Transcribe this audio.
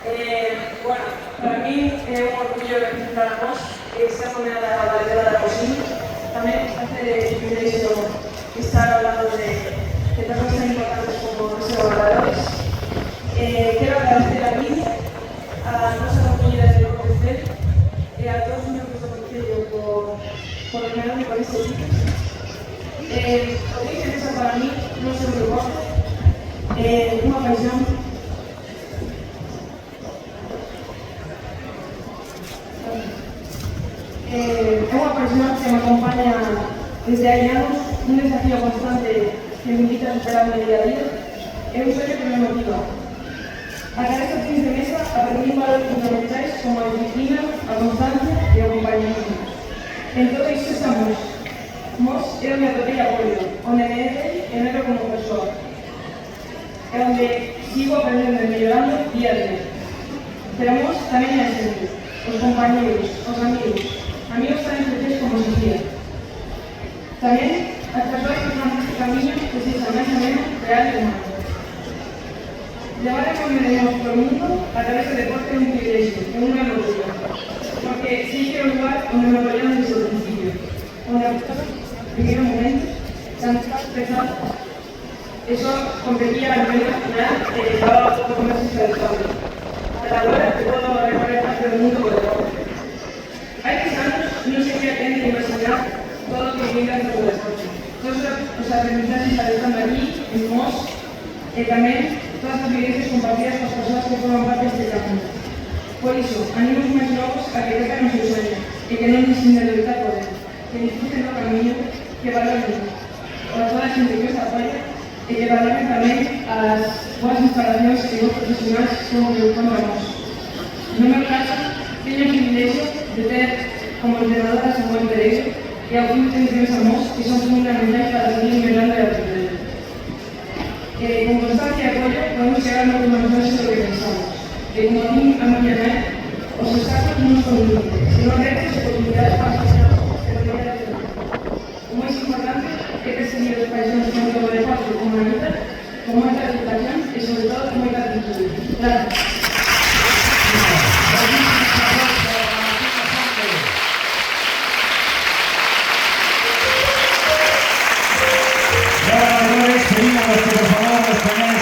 Bueno, para mí é un orgullo representar a nós e ser nomeada a Galega da Cocina. Tamén hace privilexio estar ao lado de persoas tan importantes como os colaboradores. Quero agradecer a mí, a nosa compañera de Concello e a todos os membros do Concello por nomearme con este título. O que interesa para mí non é un deporte, é unha paixón. É unha paixón que me acompaña desde hai anos, un desafío constante que me invita a superar o día a día, é un sueño que me motiva. A través dos fins de mesa aprendí valores fundamentais como a disciplina, a constancia e o acompañamiento. En todo isto estamos. Mos é onde atopei apoio, onde me edei e medro como persoa. É onde sigo aprendendo e mellorando día a día. Pero mos tamén é a xente, os compañeros, os amigos tan especiais como Sofía. Tamén as persoas que fan este camiño que se xa máis ou menos real e humano. Levar a convivemos por mundo a través do deporte é un privilexio, é unha locura, porque sei que é o lugar onde me apoyaron desde o principio, onde a primeiro momento, tan pesado, eso competía a nivel nacional e estaba un pouco máis especializado. Hasta agora que podo recorrer parte do mundo por deporte. Hai 3 anos non se quería tener que imaginar todo o que vive dentro do deporte. Todos os aprendizajes estando aquí, en Mos, e tamén todas as vivencias compartidas con as persoas que forman parte deste camino. Por iso, animo os máis novos a que toquen o seu sueño e que non deixen de loitar por él, que disfruten do camiño, que valoren a toda a xente que os apoia e que valoren tamén as boas instalacións e bons profesionais como que buscamos a nós. No meu caso, teño o privilexio de ter como entrenadora a Samuel Pereiro e ao fin de Tensións a Mos que son fundamentais para seguir mellorando e aprendendo. Con constancia e apoio podemos chegar a máis mensaxes do que pensamos. E como din a miña nai, os obstáculos non son límites, senón retos e oportunidades para